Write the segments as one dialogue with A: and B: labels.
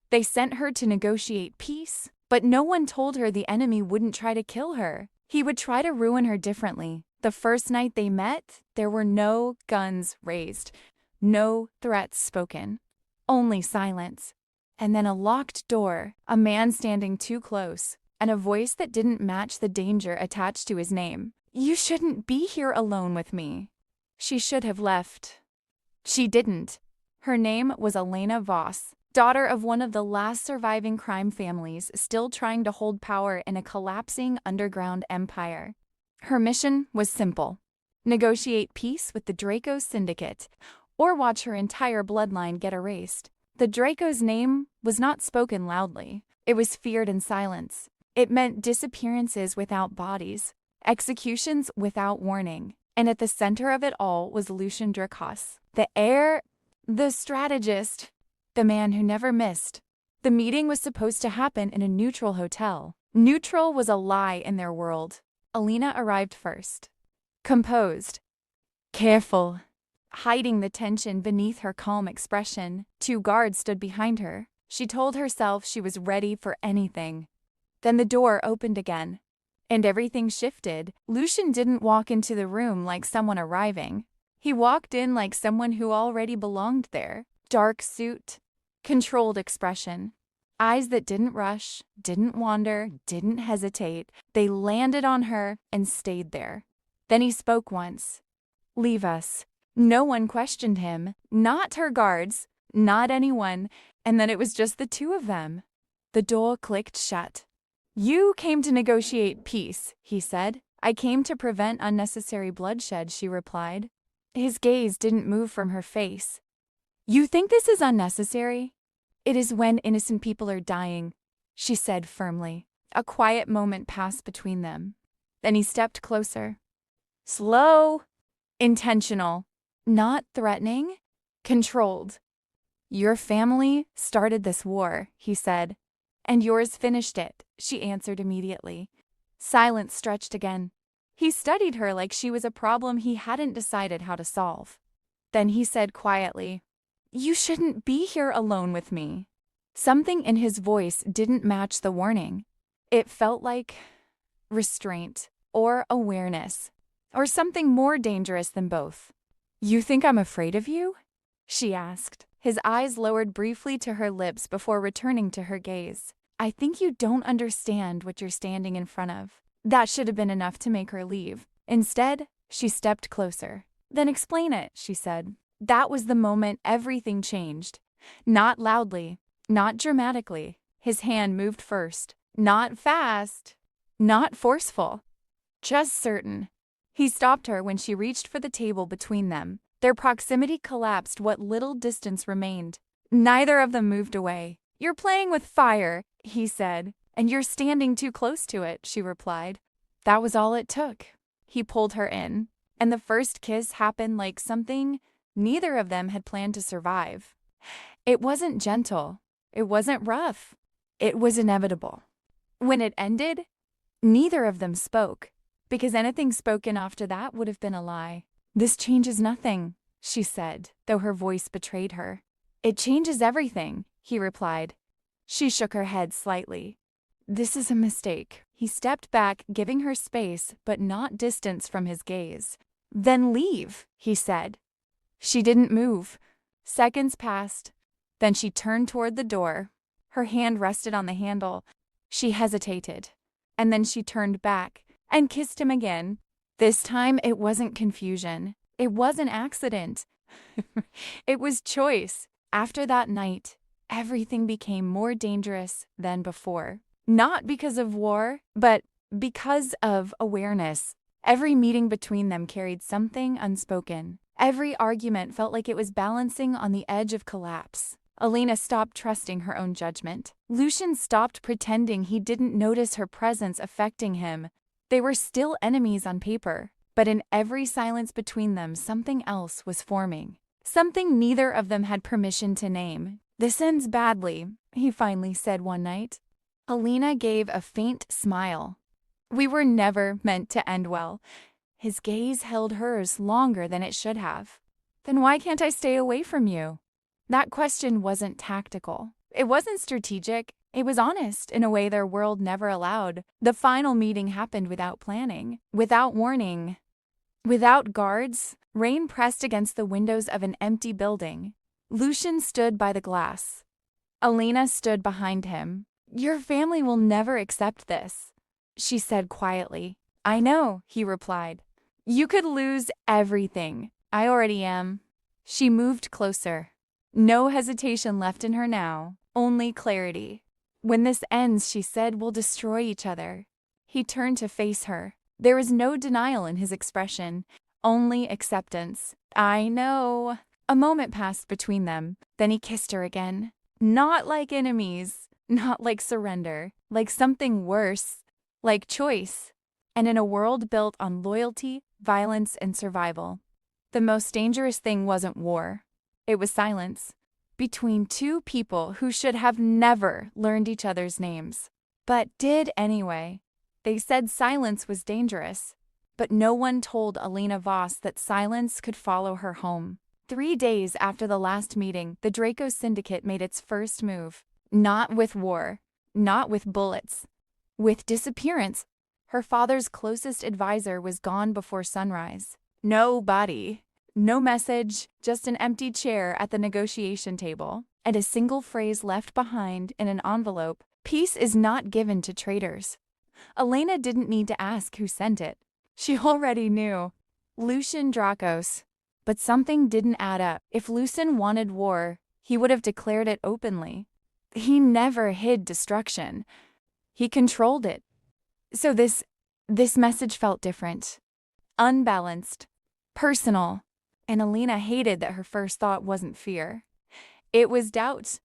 A: They sent her to negotiate peace, but no one told her the enemy wouldn't try to kill her. He would try to ruin her differently. The first night they met, there were no guns raised, no threats spoken, only silence. And then a locked door, a man standing too close, and a voice that didn't match the danger attached to his name. "You shouldn't be here alone with me." She should have left. She didn't. Her name was Elena Voss, daughter of one of the last surviving crime families still trying to hold power in a collapsing underground empire. Her mission was simple: negotiate peace with the Drakos syndicate, or watch her entire bloodline get erased. The Drakos' name was not spoken loudly. It was feared in silence. It meant disappearances without bodies, executions without warning. And at the center of it all was Lucian Drakos, the heir, the strategist, the man who never missed. The meeting was supposed to happen in a neutral hotel. Neutral was a lie in their world. Elena arrived first. Composed. Careful. Hiding the tension beneath her calm expression, 2 guards stood behind her. She told herself she was ready for anything. Then the door opened again, and everything shifted. Lucian didn't walk into the room like someone arriving. He walked in like someone who already belonged there. Dark suit, controlled expression. Eyes that didn't rush, didn't wander, didn't hesitate. They landed on her and stayed there. Then he spoke once. "Leave us." No one questioned him, not her guards, not anyone, and then it was just the 2 of them. The door clicked shut. "You came to negotiate peace," he said. "I came to prevent unnecessary bloodshed," she replied. His gaze didn't move from her face. "You think this is unnecessary? It is when innocent people are dying," she said firmly. A quiet moment passed between them. Then he stepped closer. Slow, intentional, not threatening, controlled. "Your family started this war," he said. "And yours finished it," she answered immediately. Silence stretched again. He studied her like she was a problem he hadn't decided how to solve. Then he said quietly, "You shouldn't be here alone with me." Something in his voice didn't match the warning. It felt like restraint or awareness, or something more dangerous than both. "You think I'm afraid of you?" she asked. His eyes lowered briefly to her lips before returning to her gaze. "I think you don't understand what you're standing in front of." That should have been enough to make her leave. Instead, she stepped closer. "Then explain it," she said. That was the moment everything changed. Not loudly, not dramatically. His hand moved first. Not fast, not forceful, just certain. He stopped her when she reached for the table between them. Their proximity collapsed what little distance remained. Neither of them moved away. "You're playing with fire," he said. "And you're standing too close to it," she replied. That was all it took. He pulled her in, and the first kiss happened like something neither of them had planned to survive. It wasn't gentle. It wasn't rough. It was inevitable. When it ended, neither of them spoke, because anything spoken after that would have been a lie. "This changes nothing," she said, though her voice betrayed her. "It changes everything," he replied. She shook her head slightly. "This is a mistake." He stepped back, giving her space, but not distance from his gaze. "Then leave," he said. She didn't move. Seconds passed. Then she turned toward the door. Her hand rested on the handle. She hesitated. And then she turned back and kissed him again. This time it wasn't confusion. It wasn't accident. It was choice. After that night, everything became more dangerous than before. Not because of war, but because of awareness. Every meeting between them carried something unspoken. Every argument felt like it was balancing on the edge of collapse. Elena stopped trusting her own judgment. Lucian stopped pretending he didn't notice her presence affecting him. They were still enemies on paper, but in every silence between them, something else was forming. Something neither of them had permission to name. "This ends badly," he finally said one night. Elena gave a faint smile. "We were never meant to end well." His gaze held hers longer than it should have. "Then why can't I stay away from you?" That question wasn't tactical. It wasn't strategic. It was honest in a way their world never allowed. The final meeting happened without planning, without warning, without guards. Rain pressed against the windows of an empty building. Lucian stood by the glass. Elena stood behind him. "Your family will never accept this," she said quietly. "I know," he replied. "You could lose everything. I already am." She moved closer. No hesitation left in her now, only clarity. "When this ends," she said, "we'll destroy each other." He turned to face her. There was no denial in his expression, only acceptance. "I know." A moment passed between them. Then he kissed her again. Not like enemies, not like surrender, like something worse, like choice. And in a world built on loyalty, violence, and survival, the most dangerous thing wasn't war. It was silence. Between two people who should have never learned each other's names, but did anyway. They said silence was dangerous, but no one told Elena Voss that silence could follow her home. 3 days after the last meeting, the Drakos syndicate made its first move. Not with war, not with bullets, with disappearance. Her father's closest advisor was gone before sunrise. No body, no message, just an empty chair at the negotiation table, and a single phrase left behind in an envelope: "Peace is not given to traitors." Elena didn't need to ask who sent it. She already knew. Lucian Drakos. But something didn't add up. If Lucian wanted war, he would have declared it openly. He never hid destruction. He controlled it. So this message felt different, unbalanced, personal, and Elena hated that her first thought wasn't fear. It was doubt.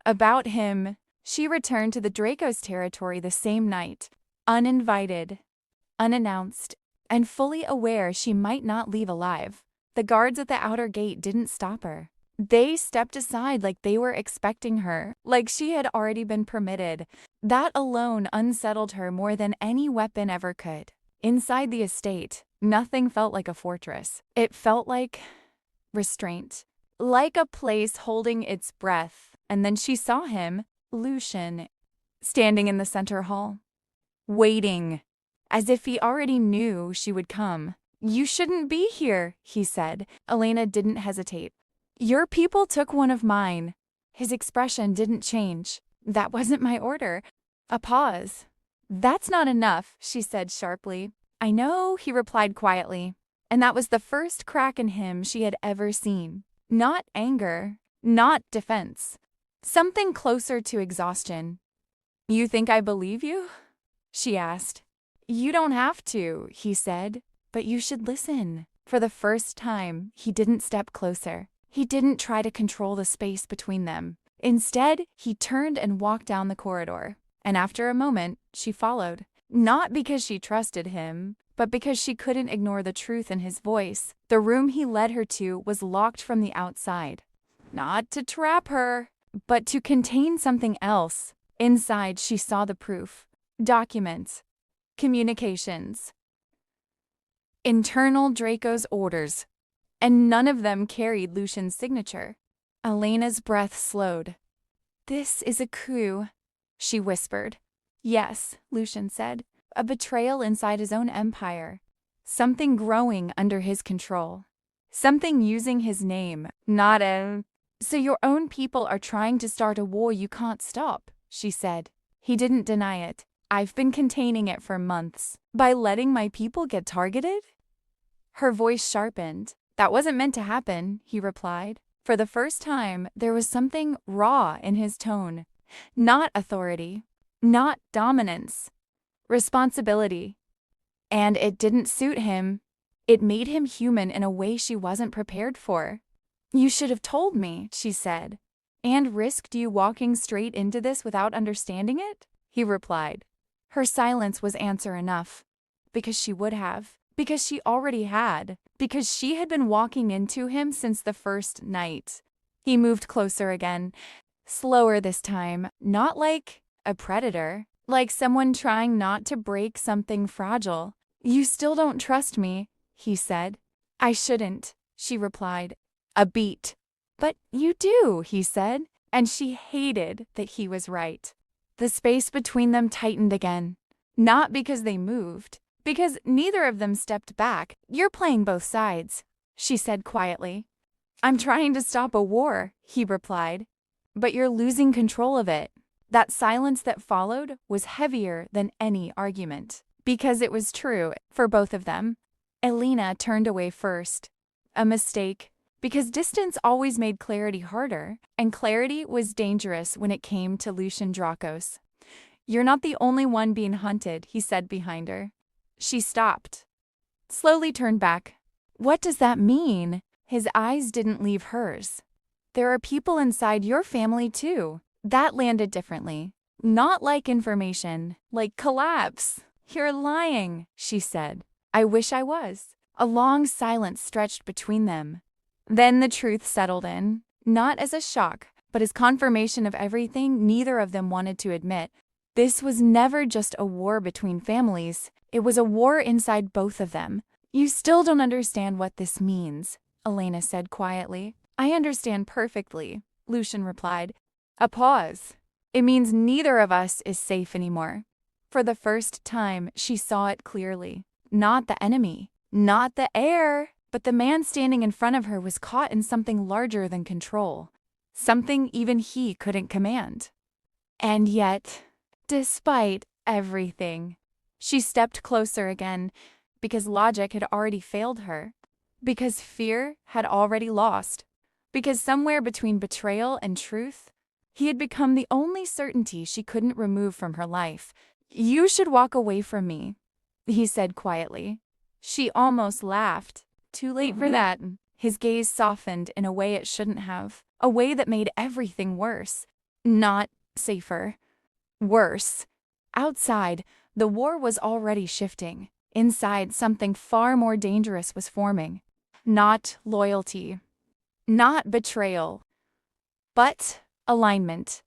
A: About him. She returned to the Drakos territory the same night, uninvited, unannounced, and fully aware she might not leave alive. The guards at the outer gate didn't stop her. They stepped aside like they were expecting her, like she had already been permitted. That alone unsettled her more than any weapon ever could. Inside the estate, nothing felt like a fortress. It felt like restraint, like a place holding its breath. And then she saw him, Lucian, standing in the center hall, waiting, as if he already knew she would come. "You shouldn't be here," he said. Elena didn't hesitate. "Your people took one of mine." His expression didn't change. "That wasn't my order." A pause. "That's not enough," she said sharply. "I know," he replied quietly. And that was the first crack in him she had ever seen. Not anger, not defense. Something closer to exhaustion. "You think I believe you?" she asked. "You don't have to," he said. "But you should listen." For the first time, he didn't step closer. He didn't try to control the space between them. Instead, he turned and walked down the corridor. And after a moment, she followed. Not because she trusted him, but because she couldn't ignore the truth in his voice. The room he led her to was locked from the outside. Not to trap her, but to contain something else. Inside, she saw the proof. Documents. Communications. Internal Drakos orders, and none of them carried Lucian's signature. Elena's breath slowed. "This is a coup," she whispered. "Yes," Lucian said, "a betrayal inside his own empire. Something growing under his control. Something using his name, not a... So your own people are trying to start a war you can't stop," she said. He didn't deny it. "I've been containing it for months. By letting my people get targeted?" Her voice sharpened. "That wasn't meant to happen," he replied. For the first time, there was something raw in his tone. Not authority, not dominance, responsibility. And it didn't suit him. It made him human in a way she wasn't prepared for. "You should have told me," she said. "And risked you walking straight into this without understanding it?" he replied. Her silence was answer enough. Because she would have. Because she already had. Because she had been walking into him since the first night. He moved closer again. Slower this time. Not like a predator. Like someone trying not to break something fragile. "You still don't trust me," he said. "I shouldn't," she replied. A beat. "But you do," he said. and she hated that he was right. The space between them tightened again. Not because they moved, because neither of them stepped back. "You're playing both sides," she said quietly. "I'm trying to stop a war," he replied. "But you're losing control of it." That silence that followed was heavier than any argument, because it was true for both of them. Elena turned away first. A mistake, because distance always made clarity harder, and clarity was dangerous when it came to Lucian Drakos. "You're not the only one being hunted," he said behind her. She stopped, slowly turned back. "What does that mean?" His eyes didn't leave hers. "There are people inside your family too." That landed differently. "Not like information, like collapse." "You're lying," she said. "I wish I was." A long silence stretched between them. Then the truth settled in, not as a shock, but as confirmation of everything neither of them wanted to admit. This was never just a war between families. It was a war inside both of them. "You still don't understand what this means," Elena said quietly. "I understand perfectly," Lucian replied. A pause. "It means neither of us is safe anymore." For the first time, she saw it clearly. Not the enemy, not the heir, but the man standing in front of her was caught in something larger than control. Something even he couldn't command. And yet, despite everything, she stepped closer again, because logic had already failed her, because fear had already lost, because somewhere between betrayal and truth, he had become the only certainty she couldn't remove from her life. "You should walk away from me," he said quietly. She almost laughed. "Too late for that." His gaze softened in a way it shouldn't have, a way that made everything worse. Not safer. Worse. Outside, the war was already shifting. Inside, something far more dangerous was forming. Not loyalty. Not betrayal. But alignment.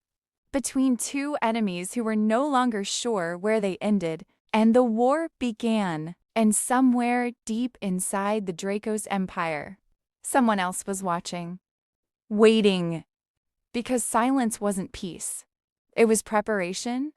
A: Between two enemies who were no longer sure where they ended. And the war began. And somewhere deep inside the Drakos Empire, someone else was watching. Waiting. Because silence wasn't peace. It was preparation